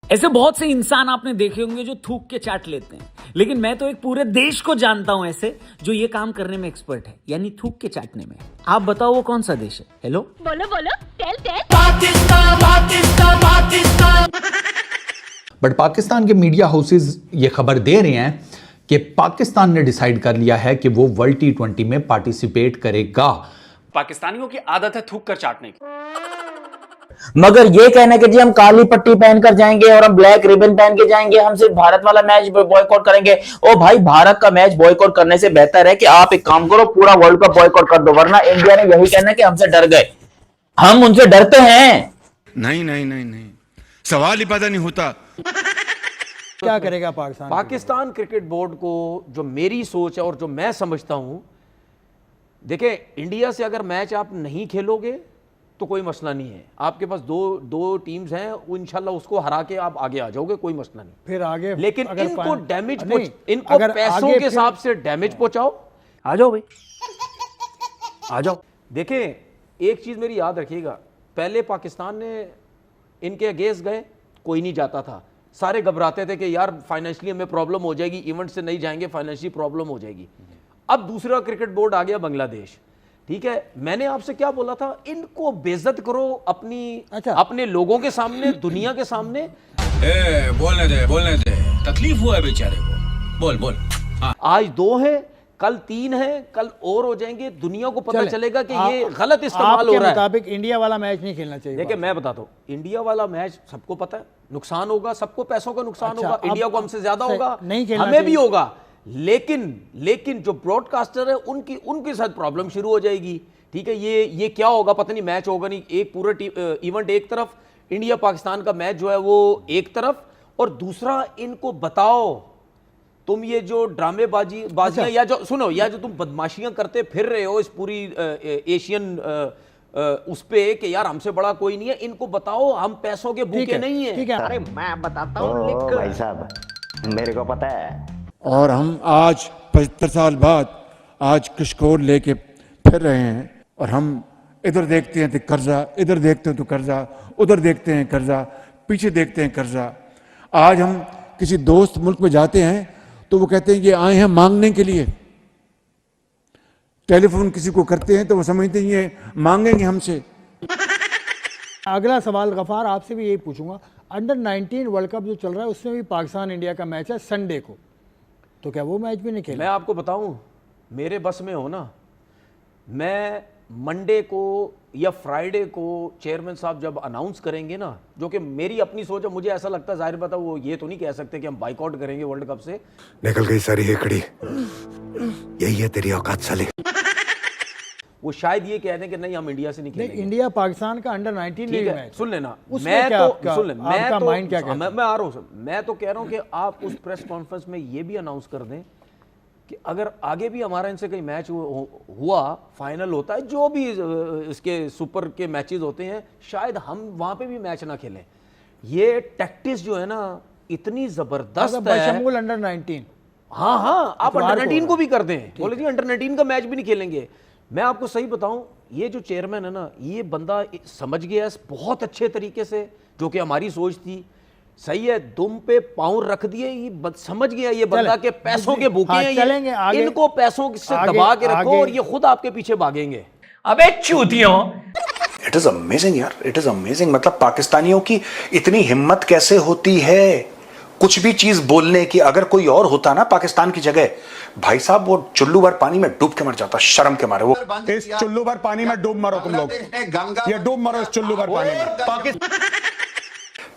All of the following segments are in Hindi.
ऐसे बहुत से इंसान आपने देखे होंगे जो थूक के चाट लेते हैं, लेकिन मैं तो एक पूरे देश को जानता हूं ऐसे जो ये काम करने में एक्सपर्ट है, यानी थूक के चाटने में। आप बताओ वो कौन सा देश है? हेलो, बोलो बोलो, tell tell. Pakistan Pakistan Pakistan. But Pakistan के मीडिया हाउसेस ये खबर दे रहे हैं कि पाकिस्तान ने डिसाइड कर लिया है कि वो वर्ल्ड T20 में पार्टिसिपेट करेगा। पाकिस्तानियों की आदत है थूक कर चाटने की। मगर ये कहना कि जी हम काली पट्टी पहनकर जाएंगे और हम ब्लैक रिबन पहन के जाएंगे, हम सिर्फ भारत वाला मैच बॉयकॉट करेंगे। ओ भाई, भारत का मैच बॉयकॉट करने से बेहतर है कि आप एक काम करो, पूरा वर्ल्ड कप बॉयकॉट कर दो। वरना इंडिया ने यही कहना कि हमसे डर गए, हम उनसे डरते हैं। नहीं नहीं नहीं नहीं, सवाल ही पैदा नहीं होता। क्या करेगा पाकिस्तान? पाकिस्तान क्रिकेट बोर्ड को जो मेरी सोच है और जो मैं समझता हूं, देखिए इंडिया से अगर मैच आप नहीं खेलोगे तो कोई मसला नहीं है, आपके पास दो टीम्स हैं, वो इंशाल्लाह उसको हरा के आप आगे आ जाओगे, कोई मसला नहीं। फिर आगे लेकिन इनको डैमेज इनको अगर पैसों आगे के हिसाब से डैमेज पहुंचाओ। आ जाओ भाई, आ जाओ। देखें, एक चीज मेरी याद रखिएगा, पहले पाकिस्तान ने इनके अगेंस्ट गए, कोई नहीं जाता था, सारे घबराते थे कि यार फाइनेंशियली हमें प्रॉब्लम हो जाएगी, इवेंट से नहीं जाएंगे, फाइनेंशियली प्रॉब्लम हो जाएगी। अब दूसरा क्रिकेट बोर्ड आ गया बांग्लादेश, ठीक है। मैंने आपसे क्या बोला था, इनको बेइज्जत करो अपने लोगों के सामने, दुनिया के सामने। बोलने दे, तकलीफ हुआ है बेचारे को, बोल बोल। आज 2 है, कल 3 है, कल और हो जाएंगे, दुनिया को पता चलेगा कि ये गलत इस्तेमाल हो रहा है। मुताबिक इंडिया वाला मैच नहीं खेलना चाहिए। देखिए मैं बताता हूँ, इंडिया वाला मैच सबको पता है, नुकसान होगा, सबको पैसों का नुकसान होगा, इंडिया को हमसे ज्यादा होगा, हमें भी होगा। लेकिन जो ब्रॉडकास्टर है उनके साथ प्रॉब्लम शुरू हो जाएगी, ठीक है। ये क्या होगा पता नहीं, मैच होगा नहीं, एक पूरा इवेंट एक तरफ, इंडिया पाकिस्तान का मैच जो है वो एक तरफ, और दूसरा इनको बताओ तुम ये जो बाजियां या जो सुनो, या जो तुम बदमाशियां करते फिर रहे हो इस पूरी एशियन उस पे कि यार हमसे बड़ा कोई नहीं है, इनको बताओ हम पैसों के भूखे नहीं है। ठीक है, अरे मैं बताता हूँ भाई साहब, मेरे को पता है। और हम आज 75 साल बाद आज किशकोर लेके फिर रहे हैं, और हम इधर देखते हैं तो कर्जा, इधर देखते हैं तो कर्जा, उधर देखते हैं कर्जा, पीछे देखते हैं कर्जा। आज हम किसी दोस्त मुल्क में जाते हैं तो वो कहते हैं कि आए हैं मांगने के लिए, टेलीफोन किसी को करते हैं तो वो समझते हैं ये मांगेंगे हमसे। अगला सवाल गफार आपसे भी यही पूछूंगा, अंडर 19 वर्ल्ड कप जो चल रहा है उसमें भी पाकिस्तान इंडिया का मैच है संडे को, तो क्या वो मैच भी नहीं खेला? मैं आपको बताऊं, मेरे बस में हो ना, मैं मंडे को या फ्राइडे को चेयरमैन साहब जब अनाउंस करेंगे ना, जो कि मेरी अपनी सोच है, मुझे ऐसा लगता है, जाहिर बात है वो ये तो नहीं कह सकते कि हम बाइकआउट करेंगे वर्ल्ड कप से। निकल गई सारी हेकड़ी, यही है तेरी औकात साले। वो शायद ये कह दें कि नहीं हम इंडिया से नहीं खेलेंगे। इंडिया पाकिस्तान का अंडर 19 मैच, सुन लेना, मैं आ रहा हूँ, मैं तो कह रहा हूँ कि आप उस प्रेस कॉन्फ्रेंस में ये भी अनाउंस कर दें कि अगर आगे भी हमारा इनसे कहीं मैच हुआ, फाइनल होता है, जो भी इसके सुपर के मैचेस होते हैं, शायद हम वहां पे भी मैच ना खेलें। ये टैक्टिस जो है ना इतनी जबरदस्त है, बशमूल अंडर 19। हाँ, आप अंडर 19 को भी कर दें, बोले जी अंडर 19 का मैच भी नहीं खेलेंगे। मैं आपको सही बताऊं, ये जो चेयरमैन है ना, ये बंदा समझ गया है बहुत अच्छे तरीके से, जो कि हमारी सोच थी सही है, दुम पे पांव रख दिए, ये समझ गया ये बंदा के पैसों के भूखे हैं, चलेंगे आगे, इनको पैसों से दबा के रखो और ये खुद आपके पीछे भागेंगे। अबे चूतियों, इट इज अमेजिंग यार, इट इज अमेजिंग। मतलब पाकिस्तानियों की इतनी हिम्मत कैसे होती है कुछ भी चीज बोलने की। अगर कोई और होता ना पाकिस्तान की जगह, भाई साहब वो चुल्लू भर पानी में डूब के मर जाता, शर्म के मारे। वो इस चुल्लू भर पानी में डूब मरो तुम लोग, ये डूब मरो इस चुल्लू भर पानी में।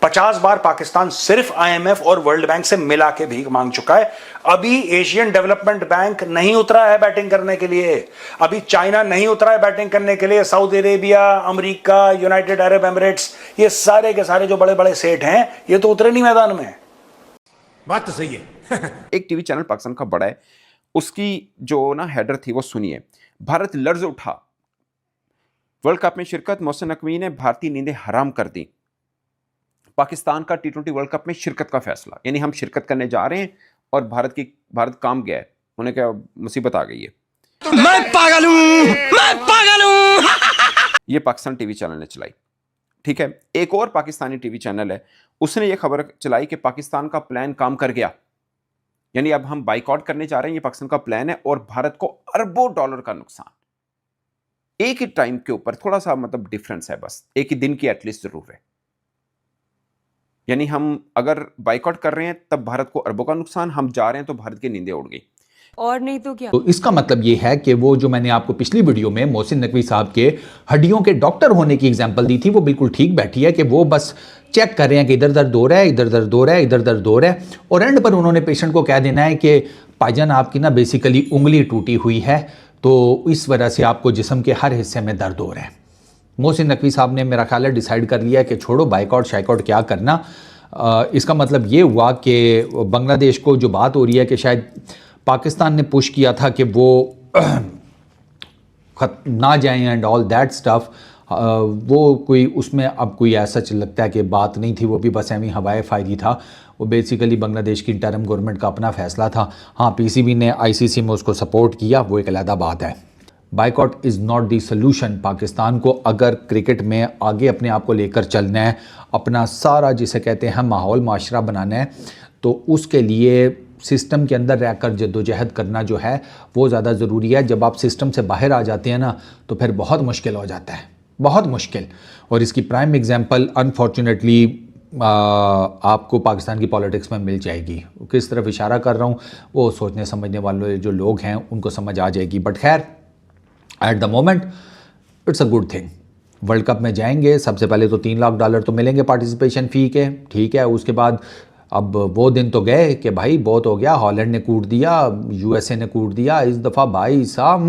50 बार पाकिस्तान सिर्फ IMF और वर्ल्ड बैंक से मिला के भीख मांग चुका है। अभी एशियन डेवलपमेंट बैंक नहीं उतरा है बैटिंग करने के लिए, अभी चाइना नहीं उतरा है बैटिंग करने के लिए, Saudi Arabia, America, United Arab Emirates, ये सारे के सारे जो बड़े बड़े सेठ हैं, ये तो उतरे नहीं मैदान में। बात तो सही है। एक टीवी चैनल पाकिस्तान का बड़ा है, उसकी जो ना हेडर थी वो सुनिए, भारत लर्ज उठा, वर्ल्ड कप में शिरकत, मोहसिन नकवी ने भारतीय नींदें हराम कर दी, पाकिस्तान का T20 वर्ल्ड कप में शिरकत का फैसला, यानी हम शिरकत करने जा रहे हैं और भारत काम गया है, उन्हें क्या मुसीबत आ गई है। मैं पागल हूं। ये पाकिस्तान टीवी चैनल ने चलाई, ठीक है। एक और पाकिस्तानी टीवी चैनल है, उसने ये खबर चलाई कि पाकिस्तान का प्लान काम कर गया, यानी अब हम बाइकआउट करने जा रहे हैं, ये पाकिस्तान का प्लान है और भारत को अरबों डॉलर का नुकसान। एक ही टाइम के ऊपर थोड़ा सा मतलब डिफरेंस है, बस एक ही दिन की एटलीस्ट जरूर है। यानी हम अगर बाइकआउट कर रहे हैं तब भारत को अरबों का नुकसान, हम जा रहे हैं तो भारत की नींदें उड़ गई। और नहीं तो क्या। तो इसका मतलब ये है कि वो जो मैंने आपको पिछली वीडियो में मोहसिन नकवी साहब के हड्डियों के डॉक्टर होने की एग्जांपल दी थी, वो बिल्कुल ठीक बैठी है कि वो बस चेक कर रहे हैं कि इधर दर्द हो रहा है, इधर दर्द हो रहा है, इधर दर्द हो रहा है, और एंड पर उन्होंने पेशेंट को कह देना है कि भाईजान आपकी ना बेसिकली उंगली टूटी हुई है, तो इस वजह से आपको जिस्म के हर हिस्से में दर्द हो रहा है। मोहसिन नकवी साहब ने मेरा ख्याल है डिसाइड कर लिया कि छोड़ो बाइकआउट शाइकआउट क्या करना। इसका मतलब ये हुआ कि बांग्लादेश को जो बात हो रही है कि शायद पाकिस्तान ने पुश किया था कि वो ना जाएं एंड ऑल दैट स्टफ, वो कोई उसमें अब कोई ऐसा लगता है कि बात नहीं थी, वो भी बस एवं हवाए फ़ायदी था। वो बेसिकली बांग्लादेश की इंटरिम गवर्नमेंट का अपना फ़ैसला था। हाँ, पीसीबी ने आईसीसी में उसको सपोर्ट किया, वो एक अलग बात है। Boycott is not the solution. Pakistan को अगर क्रिकेट में आगे अपने आप को लेकर चलना है, अपना सारा जिसे कहते हैं माहौल माशरा बनाना है, तो उसके लिए सिस्टम के अंदर रहकर जद्दोजहद करना जो है वो ज़्यादा ज़रूरी है। जब आप सिस्टम से बाहर आ जाते हैं ना, तो फिर बहुत मुश्किल हो जाता है, बहुत मुश्किल। और इसकी प्राइम एग्जांपल अनफॉर्चुनेटली आपको पाकिस्तान की पॉलिटिक्स में मिल जाएगी। किस तरफ इशारा कर रहा हूँ वो सोचने समझने वाले जो लोग हैं उनको समझ आ जाएगी। बट खैर, at the moment it's a good thing. World cup में जाएंगे, सबसे पहले तो $3 लाख तो मिलेंगे पार्टिसिपेशन फ़ी के, ठीक है। उसके बाद अब वो दिन तो गए कि भाई बहुत हो गया, हॉलैंड ने कूट दिया, यूएसए ने कूट दिया, इस दफ़ा भाई साहब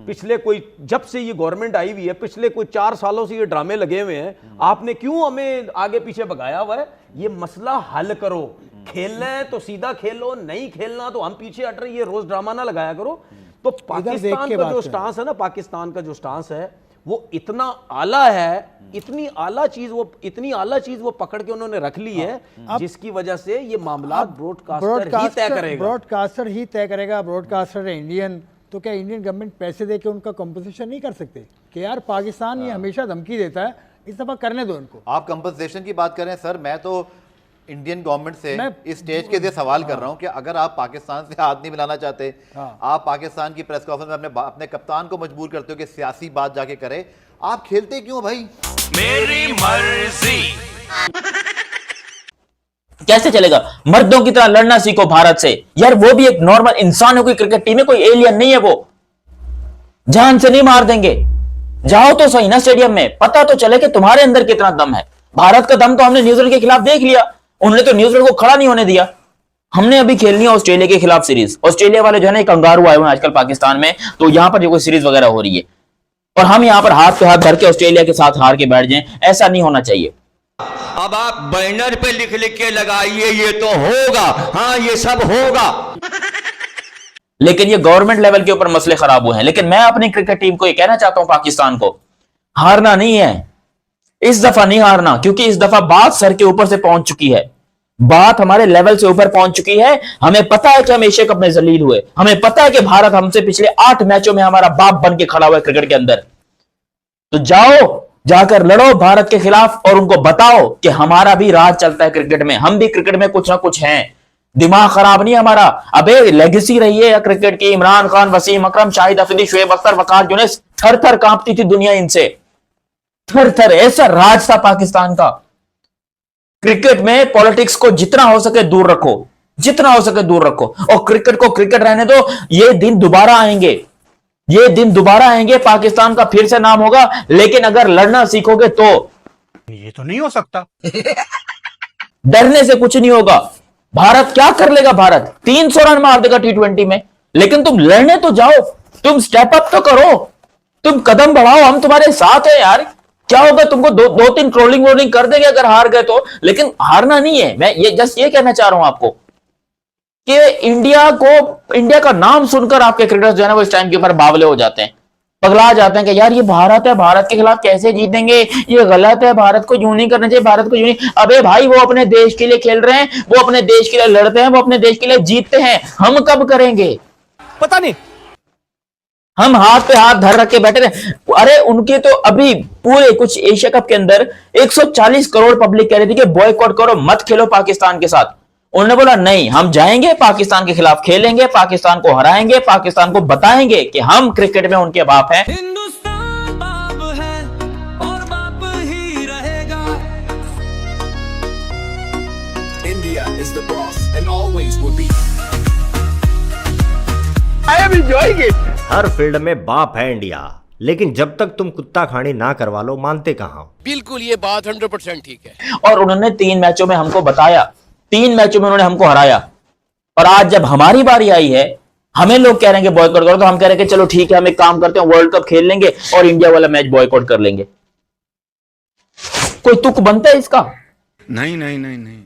पिछले कोई जब से ये गवर्नमेंट आई हुई है, पिछले कोई 4 सालों से ये ड्रामे लगे हुए हैं। आपने क्यों हमें आगे पीछे भगाया हुआ है? ये मसला हल करो। खेलना है तो सीधा खेलो, नहीं खेलना तो हम पीछे हट रहे, ये रोज ड्रामा ना लगाया करो। तो पाकिस्तान का जो स्टांस है ना, पाकिस्तान का जो स्टांस है वो इतना आला है, इतनी आला चीज वो पकड़ के उन्होंने रख ली है, जिसकी वजह से ये मामला ब्रॉडकास्टर ही तय करेगा। ब्रॉडकास्टर ही तय करेगा। ब्रॉडकास्टर है इंडियन, तो क्या इंडियन गवर्नमेंट पैसे दे के उनका कंपनसेशन नहीं कर सकते कि यार पाकिस्तान ये हमेशा धमकी देता है, इस दफा करने दो इनको। आप कंपनसेशन की बात करें सर, मैं तो इंडियन गवर्नमेंट से इस स्टेज के लिए सवाल कर रहा हूं कि अगर आप पाकिस्तान से हाथ नहीं मिलाना चाहते, आप पाकिस्तान की प्रेस कॉन्फ्रेंस में अपने कप्तान को मजबूर करते हो कि सियासी बात जाके करे, आप खेलते क्यों भाई? मेरी मर्जी। कैसे चलेगा? मर्दों की तरह लड़ना सीखो भारत से यार। वो भी एक नॉर्मल इंसान है, कोई क्रिकेट टीम है, कोई एलियन नहीं है। वो जान से नहीं मार देंगे। जाओ तो सही ना स्टेडियम में, पता तो चले कि तुम्हारे अंदर कितना दम है। भारत का दम तो हमने न्यूजीलैंड के खिलाफ देख लिया, उन्होंने तो न्यूजीलैंड को खड़ा नहीं होने दिया। हमने अभी खेलनी है ऑस्ट्रेलिया के खिलाफ सीरीज। ऑस्ट्रेलिया वाले जो है ना कंगारू आए हुए हैं आजकल पाकिस्तान में, तो यहां पर जो कोई सीरीज वगैरह हो रही है और हम यहां पर हाथ पे हाथ धर के ऑस्ट्रेलिया के साथ हार के बैठ जाएं, ऐसा नहीं होना चाहिए। अब आप बैनर पे लिख लिख के लगाइए ये तो होगा, हाँ ये सब होगा। लेकिन ये गवर्नमेंट लेवल के ऊपर मसले खराब हुए हैं। लेकिन मैं अपनी क्रिकेट टीम को ये कहना चाहता हूं, पाकिस्तान को हारना नहीं है, इस दफा नहीं हारना, क्योंकि इस दफा बात सर के ऊपर से पहुंच चुकी है, बात हमारे लेवल से ऊपर पहुंच चुकी है। हमें पता है कि हम एशिया कप में जलील हुए, हमें पता है कि भारत हमसे पिछले 8 मैचों में हमारा बाप बन के खड़ा हुआ है क्रिकेट के अंदर। तो जाओ, जाकर लड़ो भारत के खिलाफ और उनको बताओ कि हमारा भी राज चलता है क्रिकेट में, हम भी क्रिकेट में कुछ ना कुछ हैं, दिमाग खराब नहीं हमारा। अबे लेगेसी रही है क्रिकेट की, इमरान खान, वसीम अकरम, शाहिद अफरीदी, शुएब अख्तर, वकार यूनिस, थर थर कांपती थी दुनिया इनसे, थर थर। ऐसा राज था पाकिस्तान का। क्रिकेट में पॉलिटिक्स को जितना हो सके दूर रखो, जितना हो सके दूर रखो, और क्रिकेट को क्रिकेट रहने दो। ये दिन दोबारा आएंगे, ये दिन दोबारा आएंगे, पाकिस्तान का फिर से नाम होगा। लेकिन अगर लड़ना सीखोगे तो ये तो नहीं हो सकता। डरने से कुछ नहीं होगा। भारत क्या कर लेगा? भारत 300 रन मार देगा T20 में, लेकिन तुम लड़ने तो जाओ, तुम स्टेप अप तो करो, तुम कदम बढ़ाओ, हम तुम्हारे साथ हैं यार। क्या होगा? तुमको दो तीन ट्रोलिंग वोलिंग कर देंगे अगर हार गए तो, लेकिन हारना नहीं है। मैं ये जस्ट ये कहना चाह रहा हूं आपको कि इंडिया का नाम सुनकर आपके क्रिकेटर्स जो है ना वो इस टाइम के ऊपर बावले हो जाते हैं, पगला जाते हैं कि यार ये भारत है, भारत के खिलाफ कैसे जीतेंगे, ये गलत है, भारत को यूं नहीं करना चाहिए, भारत को यूं नहीं। अबे भाई, वो अपने देश के लिए खेल रहे हैं, वो अपने देश के लिए लड़ते हैं, वो अपने देश के लिए जीतते हैं। हम कब करेंगे? पता नहीं, हम हाथ पे हाथ धर रख के बैठे रहे। अरे उनके तो अभी पूरे कुछ एशिया कप के अंदर 140 करोड़ पब्लिक कह रही थी कि बॉयकॉट करो, मत खेलो पाकिस्तान के साथ। उन्होंने बोला नहीं, हम जाएंगे, पाकिस्तान के खिलाफ खेलेंगे, पाकिस्तान को हराएंगे, पाकिस्तान को बताएंगे कि हम क्रिकेट में उनके बाप हैं। हिंदुस्तान बाप है और बाप ही रहेगा। India is the boss and always will be. I am enjoying it. Her field में बाप है इंडिया, लेकिन जब तक तुम कुत्ता खानी ना करवा लो मानते कहां। बिल्कुल, ये बात 100% ठीक है। और उन्होंने 3 मैचों में हमको बताया, 3 मैचों में उन्होंने हमको हराया। और आज जब हमारी बारी आई है, हमें लोग कह रहे हैं कि बॉयकॉट करो, तो हम कह रहे हैं कि चलो ठीक है, हम एक काम करते हैं, वर्ल्ड कप खेल लेंगे और इंडिया वाला मैच बॉयकॉट कर लेंगे। कोई तुक बनता है इसका? नहीं नहीं नहीं नहीं।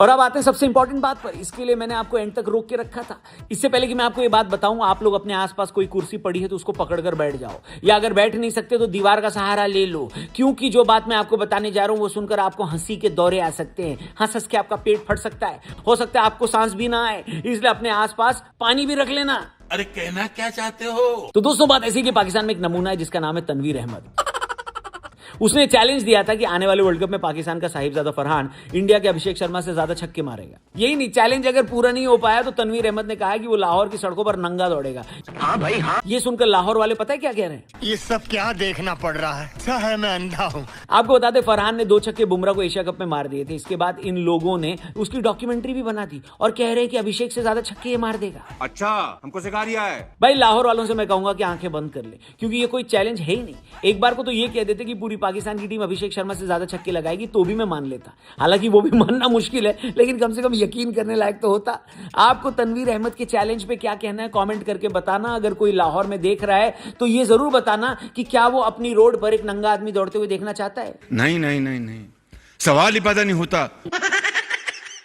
और अब आते हैं सबसे इंपॉर्टेंट बात पर। इसके लिए मैंने आपको एंड तक रोक के रखा था। इससे पहले कि मैं आपको ये बात बताऊं, आप लोग अपने आसपास कोई कुर्सी पड़ी है तो उसको पकड़कर बैठ जाओ, या अगर बैठ नहीं सकते तो दीवार का सहारा ले लो, क्योंकि जो बात मैं आपको बताने जा रहा हूं वो सुनकर आपको हंसी के दौरे आ सकते हैं। हंस हंस के आपका पेट फट सकता है, हो सकता है आपको सांस भी ना आए, इसलिए अपने आसपास पानी भी रख लेना। अरे कहना क्या चाहते हो? तो दोस्तों, बात ऐसी कि पाकिस्तान में एक नमूना है जिसका नाम है तनवीर अहमद। उसने चैलेंज दिया था कि आने वाले वर्ल्ड कप में पाकिस्तान का साहिबजादा फरहान इंडिया के अभिषेक शर्मा से ज्यादा छक्के मारेगा। यही नहीं, चैलेंज अगर पूरा नहीं हो पाया तो तनवीर अहमद ने कहा कि वो लाहौर की सड़कों पर नंगा दौड़ेगा। हाँ भाई हाँ। ये सुनकर लाहौर वाले पता है क्या कह रहे हैं? ये सब क्या देखना पड़ रहा है? चाहे मैं अंधा हूँ। आपको बता दें, फरहान ने 2 छक्के बुमराह को एशिया कप में मार दिए थे। इसके बाद इन लोगों ने उसकी डॉक्यूमेंट्री भी बना दी और कह रहे हैं कि अभिषेक से ज्यादा छक्के ये मार देगा। अच्छा, हमको सिखा रिया है। भाई लाहौर वालों से मैं कहूंगा कि आंखें बंद कर ले, क्योंकि ये कोई चैलेंज है ही नहीं। एक बार को तो ये कह देते कि पूरी पाकिस्तान की टीम अभिषेक शर्मा से ज्यादा छक्के लगाएगी तो भी मैं मान लेता, हालांकि वो भी मानना मुश्किल है, लेकिन कम से कम यकीन करने लायक तो होता। आपको तनवीर अहमद के चैलेंज पे क्या कहना है कमेंट करके बताना। अगर कोई लाहौर में देख रहा है तो ये जरूर बताना कि क्या वो अपनी रोड पर एक नंगा आदमी दौड़ते हुए देखना चाहता है। नहीं नहीं नहीं नहीं, सवाल ही पैदा नहीं होता।